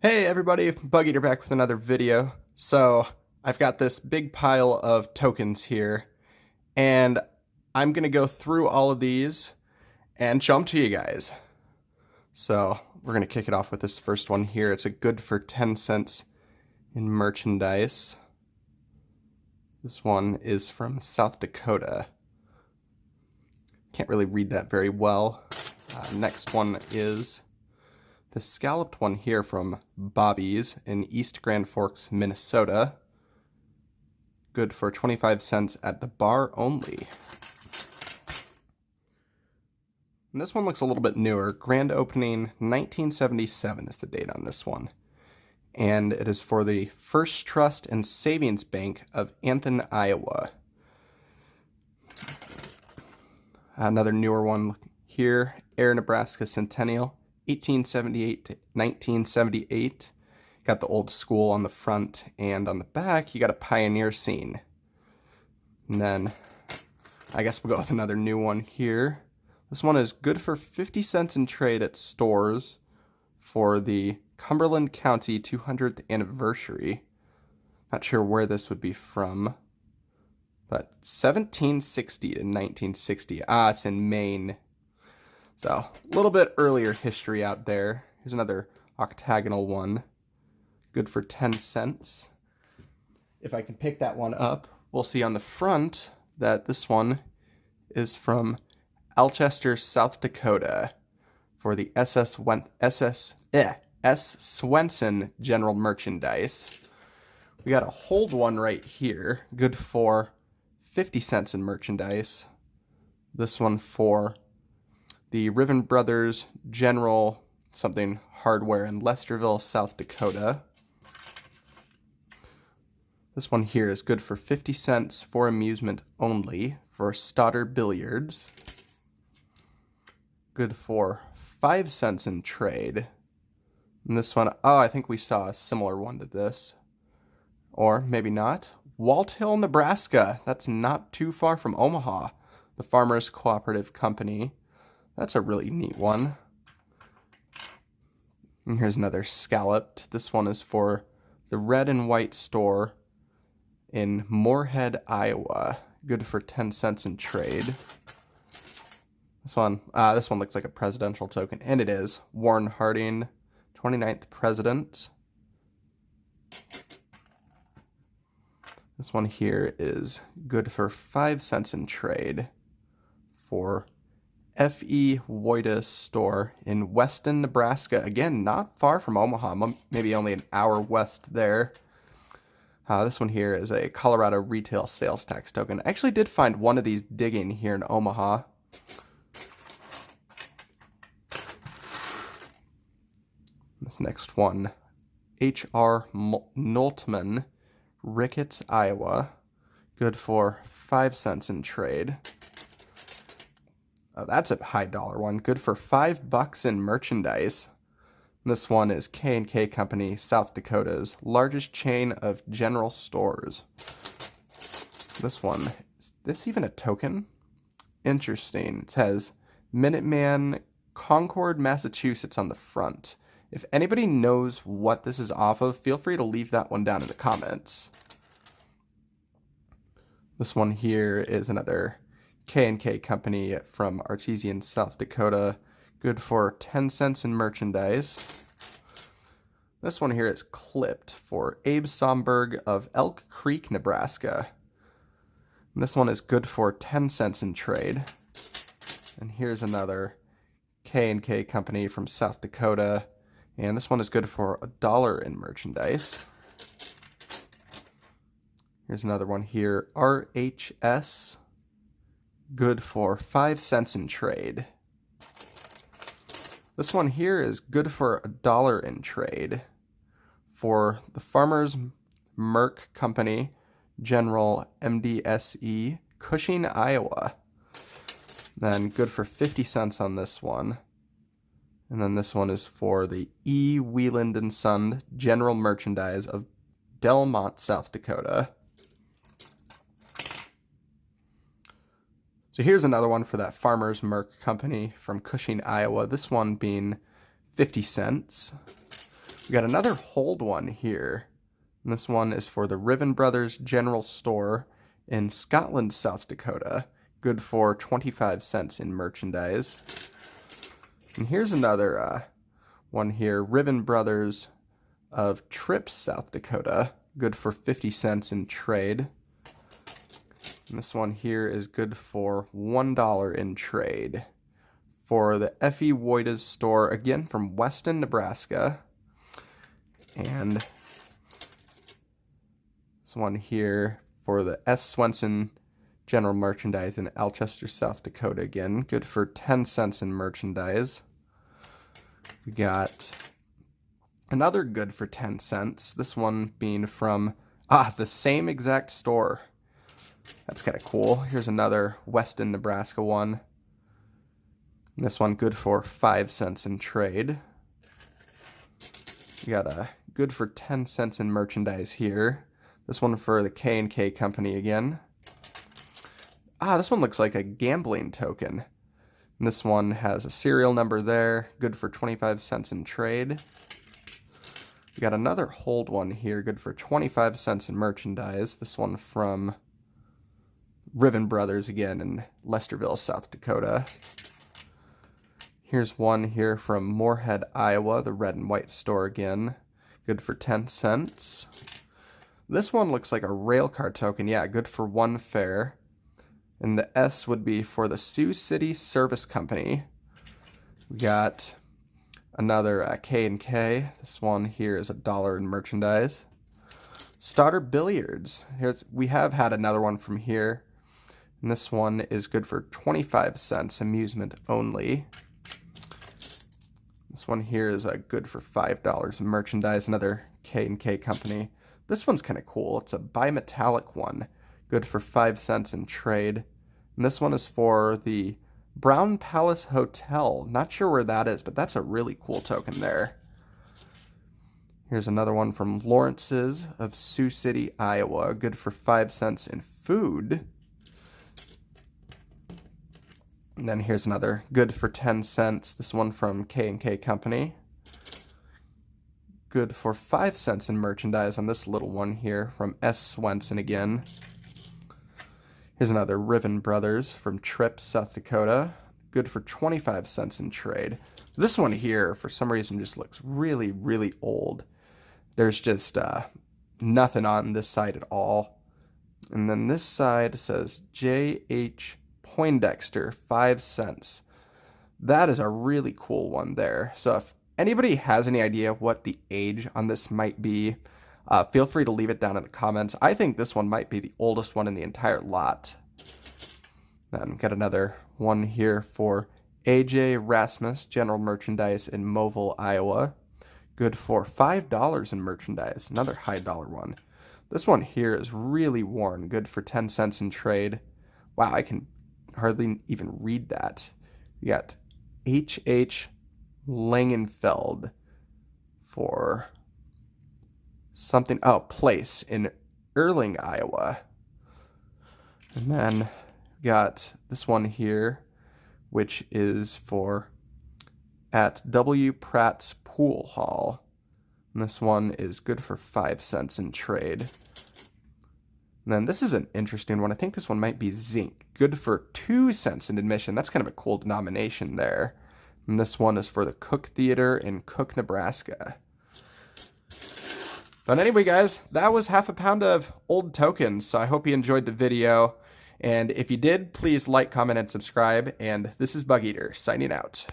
Hey everybody, Bug Eater back with another video. So I've got this big pile of tokens here, and I'm gonna go through all of these and show them to you guys. So we're gonna kick it off with this first one here. It's a good for 10 cents in merchandise. This one is from South Dakota. Can't really read that very well. Next one is the scalloped one here from Bobby's in East Grand Forks, Minnesota. Good for 25 cents at the bar only. And this one looks a little bit newer. Grand opening 1977 is the date on this one. And it is for the First Trust and Savings Bank of Anton, Iowa. Another newer one here, Air Nebraska Centennial. 1878 to 1978. Got the old school on the front, and on the back you got a pioneer scene. And then I guess we'll go with another new one here. This one is good for 50 cents in trade at stores for the Cumberland County 200th anniversary. Not sure where this would be from, but 1760 to 1960. It's in Maine. So, a little bit earlier history out there. Here's another octagonal one. Good for 10 cents. If I can pick that one up, we'll see on the front that this one is from Alchester, South Dakota for the S. Swenson General Merchandise. We got a hold one right here. Good for 50 cents in merchandise. This one for the Riven Brothers General something hardware in Lesterville, South Dakota. This one here is good for 50 cents for amusement only for Stoddard Billiards. Good for 5 cents in trade. And this one, I think we saw a similar one to this. Or maybe not. Walthill, Nebraska. That's not too far from Omaha. The Farmers Cooperative Company. That's a really neat one. And here's another scalloped. This one is for the Red and White store in Moorhead, Iowa. Good for 10 cents in trade. This one looks like a presidential token, and it is. Warren Harding, 29th president. This one here is good for 5 cents in trade for F.E. Woitas store in Weston, Nebraska. Again, not far from Omaha, maybe only an hour west there. This one here is a Colorado retail sales tax token. I actually did find one of these digging here in Omaha. This next one, H.R. Noltman, Ricketts, Iowa. Good for 5 cents in trade. That's a high dollar one. Good for $5 in merchandise. This one is K&K Company, South Dakota's largest chain of general stores. This one, is this even a token? Interesting. It says Minuteman, Concord, Massachusetts on the front. If anybody knows what this is off of, feel free to leave that one down in the comments. This one here is another K&K Company from Artesian, South Dakota. Good for 10 cents in merchandise. This one here is clipped for Abe Somberg of Elk Creek, Nebraska. And this one is good for 10 cents in trade. And here's another K&K Company from South Dakota. And this one is good for $1 in merchandise. Here's another one here, RHS. Good for 5 cents in trade. This one here is good for $1 in trade for the Farmers Merc Company, General MDSE, Cushing, Iowa. Then good for 50 cents on this one. And then this one is for the E. Wieland & Son, General Merchandise of Delmont, South Dakota. So here's another one for that Farmers Merc Company from Cushing, Iowa. This one being 50 cents. We got another hold one here. And this one is for the Riven Brothers General Store in Scotland, South Dakota. Good for 25 cents in merchandise. And here's another one here. Riven Brothers of Tripp, South Dakota. Good for 50 cents in trade. And this one here is good for $1 in trade. For the F.E. Woitas store, again from Weston, Nebraska. And this one here for the S. Swenson General Merchandise in Alchester, South Dakota, again. Good for 10 cents in merchandise. We got another good for 10 cents. This one being from, the same exact store. That's kind of cool. Here's another Weston, Nebraska one. And this one good for 5 cents in trade. We got a good for 10 cents in merchandise here. This one for the K&K Company again. This one looks like a gambling token. And this one has a serial number there. Good for 25 cents in trade. We got another hold one here. Good for 25 cents in merchandise. This one from Riven Brothers again in Lesterville, South Dakota. Here's one here from Moorhead, Iowa, the red and white store again. Good for 10 cents. This one looks like a rail car token. Yeah, good for 1 fare. And the S would be for the Sioux City Service Company. We got another K&K. This one here is $1 in merchandise. Stoddard Billiards. We have had another one from here. And this one is good for 25 cents, amusement only. This one here is good for $5 in merchandise, another K&K Company. This one's kind of cool. It's a bimetallic one, good for 5 cents in trade. And this one is for the Brown Palace Hotel. Not sure where that is, but that's a really cool token there. Here's another one from Lawrence's of Sioux City, Iowa, good for 5 cents in food. And then here's another good for 10 cents. This one from K&K Company. Good for 5 cents in merchandise on this little one here from S. Swenson again. Here's another Riven Brothers from Tripp, South Dakota. Good for 25 cents in trade. This one here, for some reason, just looks really, really old. There's just nothing on this side at all. And then this side says J.H. Poindexter, 5 cents. That is a really cool one there. So if anybody has any idea what the age on this might be, feel free to leave it down in the comments. I think this one might be the oldest one in the entire lot. Then got another one here for A.J. Rasmus General Merchandise in Moville, Iowa. Good for $5 in merchandise. Another high dollar one. This one here is really worn. Good for 10 cents in trade. Wow, I can hardly even read that. We got H.H. Langenfeld for something, place in Erling, Iowa. And then we got this one here, which is for at W. Pratt's Pool Hall. And this one is good for 5 cents in trade. And then this is an interesting one. I think this one might be zinc. Good for 2 cents in admission. That's kind of a cool denomination there. And this one is for the Cook Theater in Cook, Nebraska. But anyway, guys, that was half a pound of old tokens. So I hope you enjoyed the video. And if you did, please like, comment, and subscribe. And this is Bug Eater signing out.